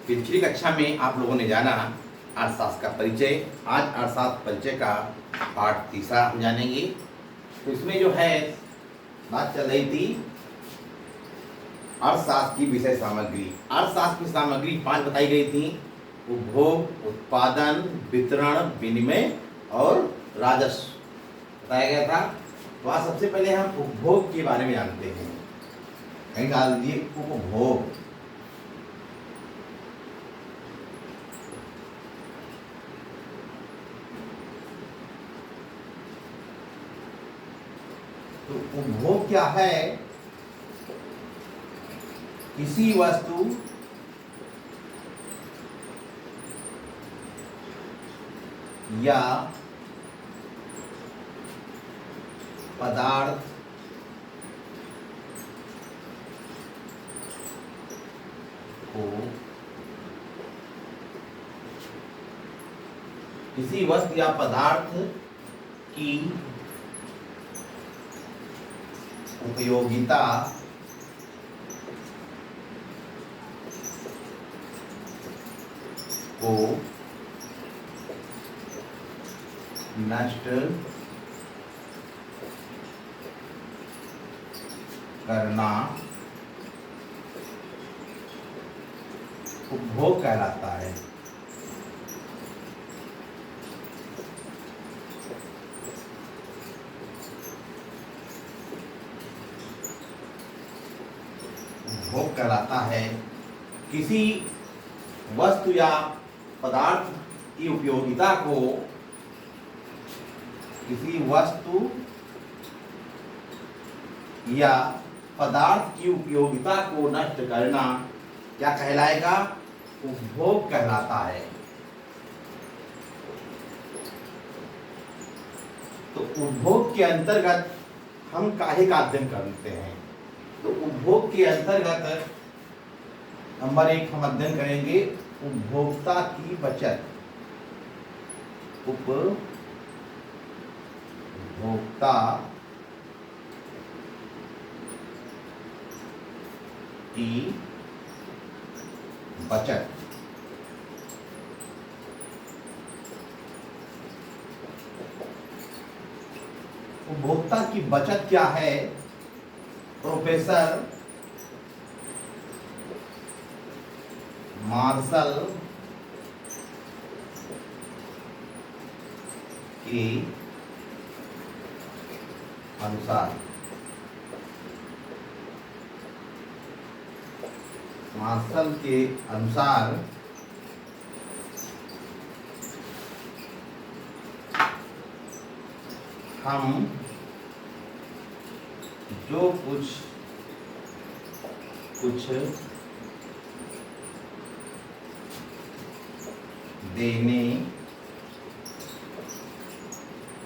पिछली कक्षा में आप लोगों ने जाना अर्थशास्त्र का परिचय। आज अर्थशास्त्र परिचय का पाठ तीसरा हम जानेंगे। तो इसमें जो है बात चल रही थी अर्थशास्त्र की विषय सामग्री। अर्थशास्त्र की सामग्री 5 बताई गई थी: उपभोग, उत्पादन, वितरण, विनिमय और राजस्व बताया गया था। तो आज सबसे पहले हम उपभोग के बारे में जानते हैं। कहीं डाल दिए उपभोग। तो उपभोग क्या है? किसी वस्तु या पदार्थ को किसी वस्तु या पदार्थ की उपयोगिता को नष्ट करना उपभोग कहलाता है। उपभोग कहलाता है किसी वस्तु या पदार्थ की उपयोगिता को, किसी वस्तु या पदार्थ की उपयोगिता को नष्ट करना क्या कहलाएगा? उपभोग कहलाता है। तो उपभोग के अंतर्गत हम काहे का अध्ययन करते हैं? तो उपभोग के अंतर्गत नंबर 1 हम अध्ययन करेंगे उपभोक्ता की बचत। उपभोक्ता की बचत। उपभोक्ता की बचत क्या है? प्रोफेसर मार्शल के अनुसार, मार्शल के अनुसार हम जो कुछ देने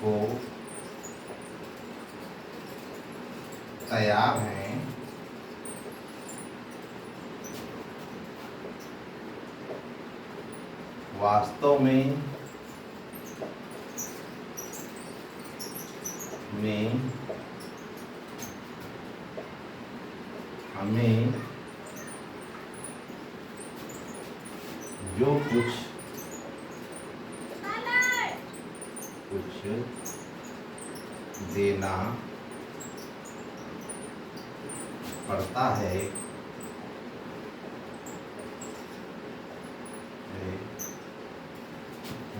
को तैयार हैं, वास्तव में हमें जो कुछ देना पड़ता है,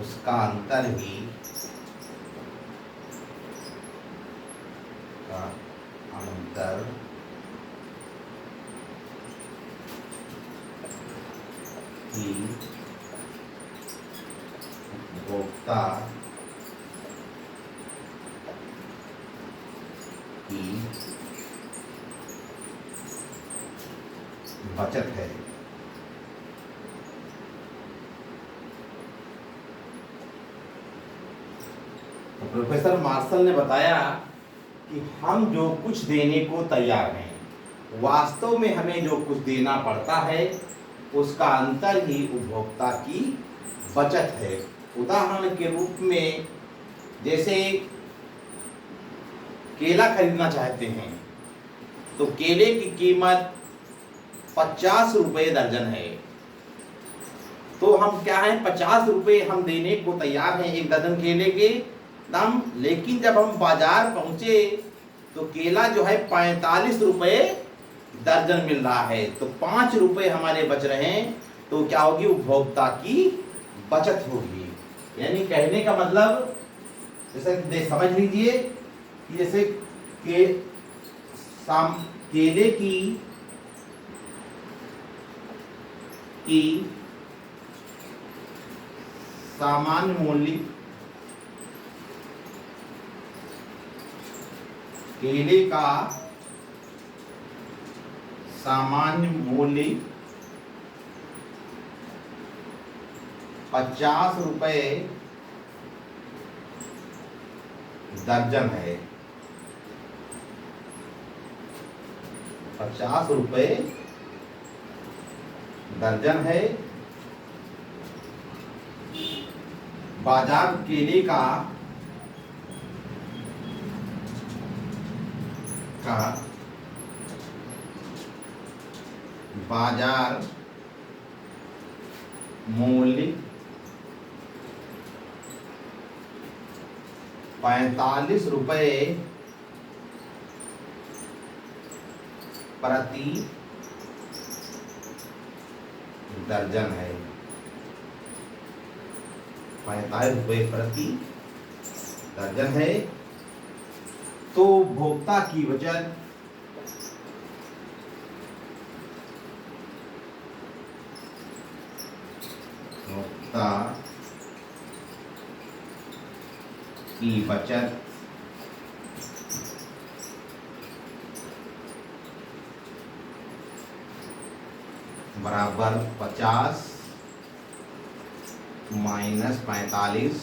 उसका अंतर ही उपभोक्ता की बचत है। तो प्रोफेसर मार्शल ने बताया कि हम जो कुछ देने को तैयार हैं, वास्तव में हमें जो कुछ देना पड़ता है, उसका अंतर ही उपभोक्ता की बचत है। उदाहरण के रूप में जैसे केला खरीदना चाहते हैं तो केले की कीमत 50 रुपये दर्जन है, तो हम क्या है, 50 रुपए हम देने को तैयार हैं एक दर्जन केले के दाम। लेकिन जब हम बाजार पहुंचे तो केला जो है 45 रुपए दर्जन मिल रहा है, तो 5 रुपए हमारे बच रहे हैं। तो क्या होगी, उपभोक्ता की बचत होगी। यानी कहने का मतलब, जैसे समझ लीजिए कि जैसे के केले की सामान्य मूल्य, केले का सामान्य मूल्य 50 रुपए दर्जन है। 50 रुपए दर्जन है। बाजार केले का बाजार मूल्य 45 रुपए प्रति दर्जन है। 45 रुपए प्रति दर्जन है। तो उपभोक्ता की बचत बराबर 50 माइनस 45,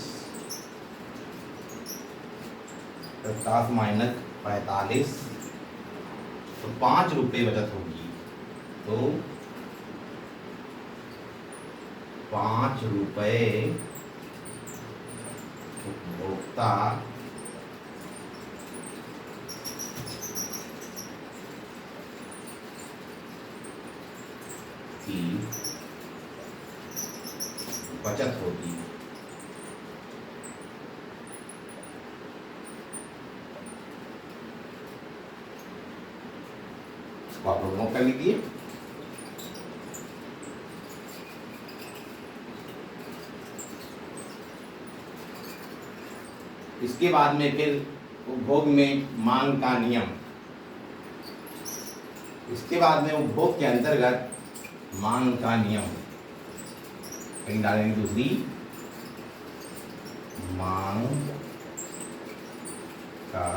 50 माइनस 45, तो 5 रुपए बचत होगी। तो 5 रुपए उपभोक्ता की बचत होगी। आप लोग नोट कर लीजिए। इसके बाद में फिर उपभोग में मांग का नियम। इसके बाद में उपभोग के अंतर्गत मांग का नियम कहीं डालेंगे, दूसरी मांग का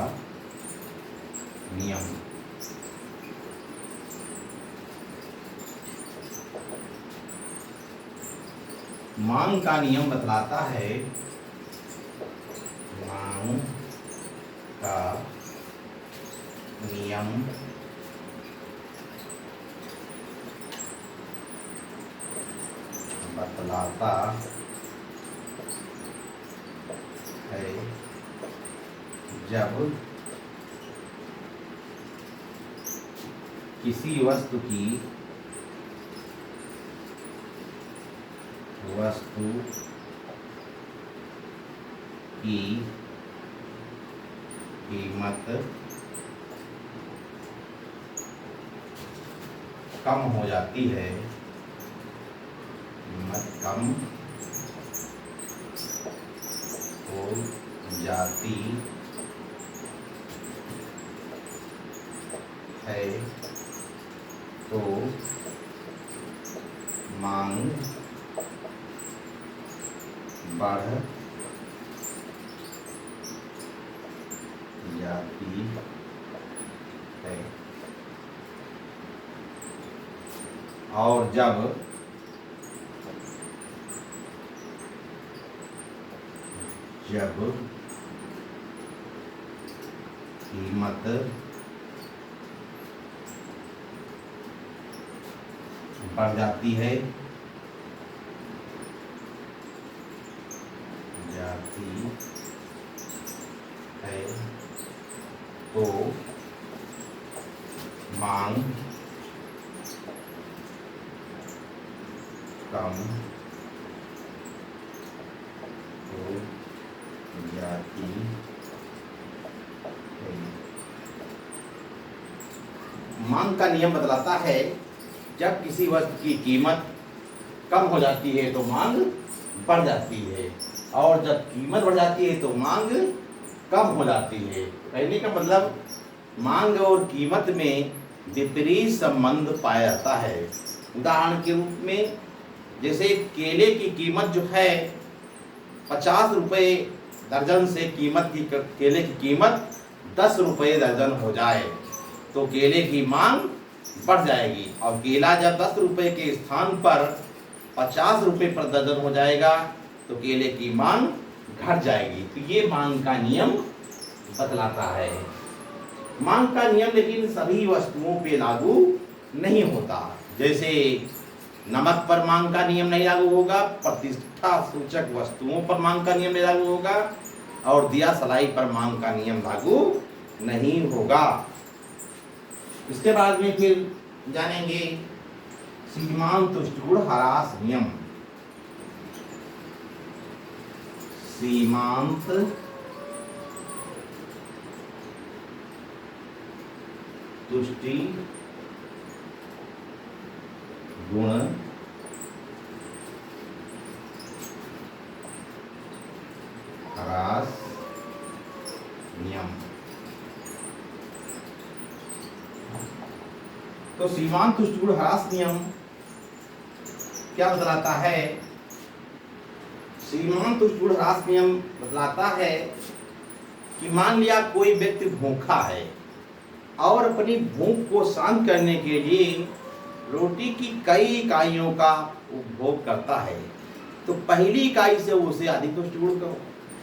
नियम। मांग का नियम बतलाता है, मांग का नियम बतलाता है जब किसी वस्तु की कीमत कम हो जाती है, कीमत कम हो जाती है तो मांग बढ़ जाती है। और जब कीमत बढ़ जाती है तो मांग कम जाती है। मांग का नियम बतलाता है जब किसी वस्तु की कीमत कम हो जाती है तो मांग बढ़ जाती है, और जब कीमत बढ़ जाती है तो मांग कम हो जाती है। कहने का मतलब मांग और कीमत में विपरीत संबंध पाया जाता है। उदाहरण के रूप में जैसे केले की कीमत जो है 50 रुपये दर्जन से केले की कीमत 10 रुपये दर्जन हो जाए तो केले की मांग बढ़ जाएगी, और केला जब 10 रुपये के स्थान पर 50 रुपये पर दर्जन हो जाएगा तो केले की मांग घट जाएगी। तो ये मांग का नियम बतलाता है। मांग का नियम लेकिन सभी वस्तुओं पे लागू नहीं होता। जैसे नमक पर मांग का नियम नहीं लागू होगा, प्रतिष्ठा सूचक वस्तुओं पर मांग का नियम नहीं लागू होगा, और दिया सलाई पर मांग का नियम लागू नहीं होगा। इसके बाद में फिर जानेंगे सीमांत तुष्टिगुण ह्रास नियम। सीमांत तुष्टि गुण ह्रास नियम। तो सीमांत तुष्टिगुण ह्रास नियम क्या बतलाता है? सीमांत तुष्टिगुण ह्रास नियम बतलाता है कि मान लिया कोई व्यक्ति भूखा है और अपनी भूख को शांत करने के लिए रोटी की कई इकाइयों का उपभोग करता है, तो पहली इकाई से उसे अधिक तुष्टिगुण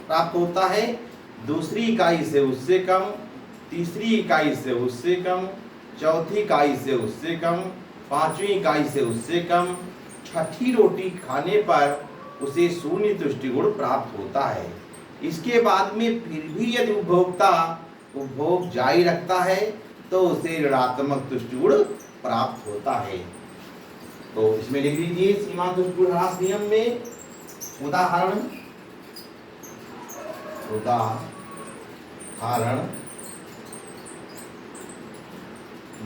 प्राप्त होता है, दूसरी इकाई से उससे कम, तीसरी इकाई से उससे कम, चौथी इकाई से उससे कम, पांचवी इकाई से उससे कम, छठी रोटी खाने पर उसे शून्य तुष्टिगुण प्राप्त होता है। इसके बाद में फिर भी यदि उपभोक्ता उपभोग जारी रखता है तो उसे ऋणात्मक तुष्टिगुण प्राप्त होता है। तो इसमें लिख लीजिए सीमांत तुष्टिगुण ह्रास नियम में उदाहरण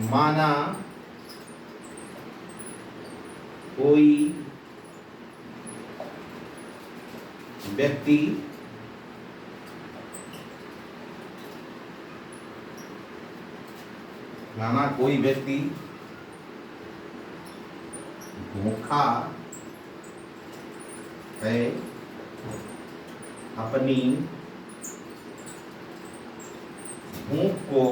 माना कोई व्यक्ति भूखा है, अपनी भूख को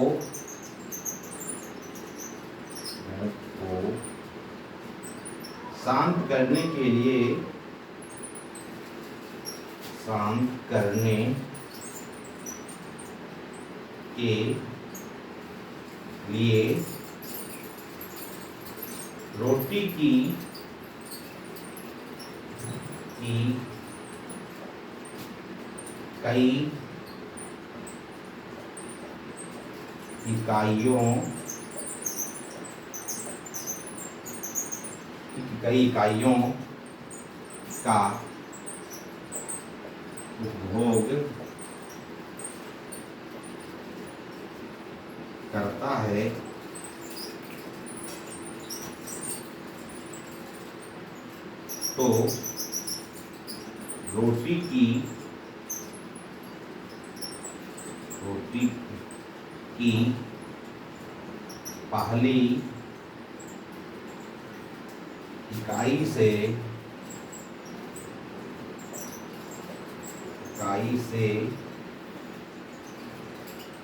शांत करने के लिए रोटी की कई इकाइयों का उपभोग करता है, तो रोटी की पहली इकाई से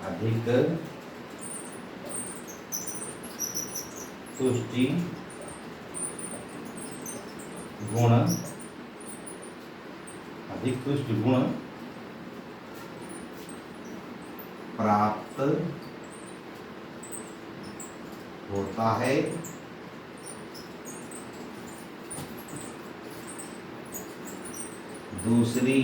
अधिक तुष्टि गुण प्राप्त होता है। दूसरी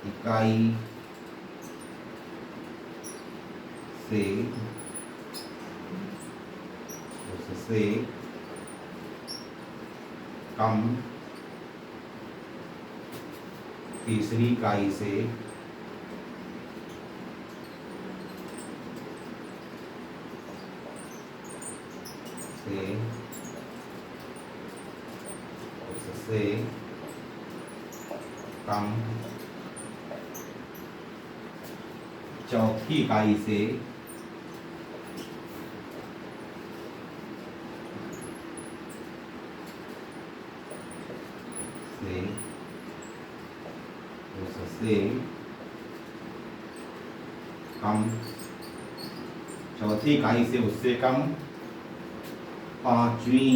इकाई से उससे कम तीसरी इकाई से उससे कम चौथी इकाई से उससे कम चौथी इकाई से उससे कम पांचवी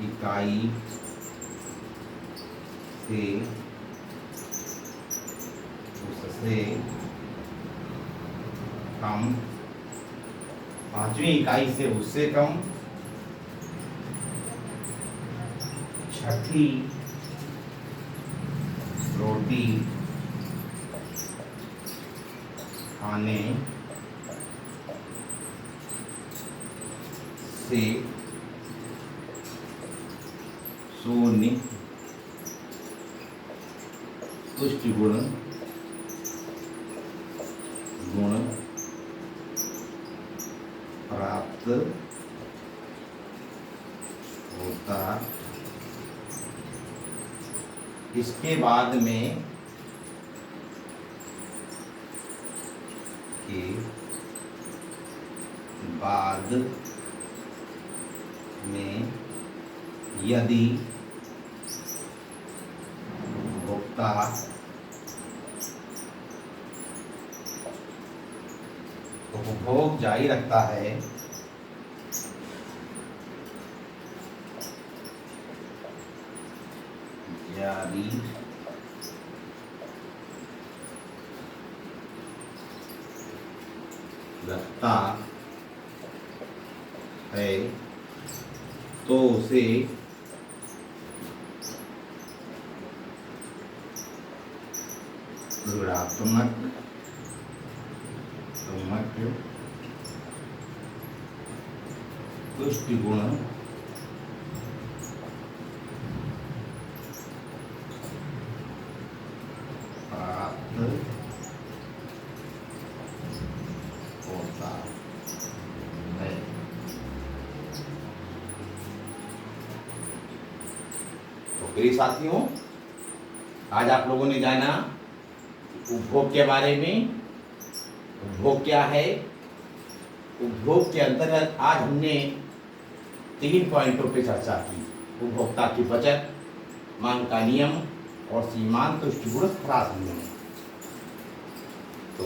इकाई से उससे कम पांचवी इकाई से उससे कम छठी रोटी खाने से शून्य तुष्टि गुण प्राप्त होता। इसके बाद में यदि भोक्ता उपभोग जारी रखता है जारी रखता है तो उसे ऋणात्मक तुष्टि गुण प्राप्त होता है। तो प्रिय साथियों, आज आप लोगों ने जाना उपभोग के बारे में। उपभोग क्या है? उपभोग के अंतर्गत आज हमने 3 पॉइंटों पे चर्चा की। उपभोक्ता की बचत, मांग का नियम और सीमांत तुष्टिगुण ह्रास नियम। तो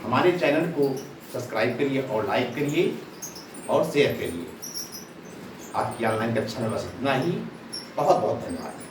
हमारे चैनल को सब्सक्राइब करिए और लाइक करिए और शेयर करिए। आज की ऑनलाइन कक्षा में बस इतना ही। बहुत बहुत धन्यवाद।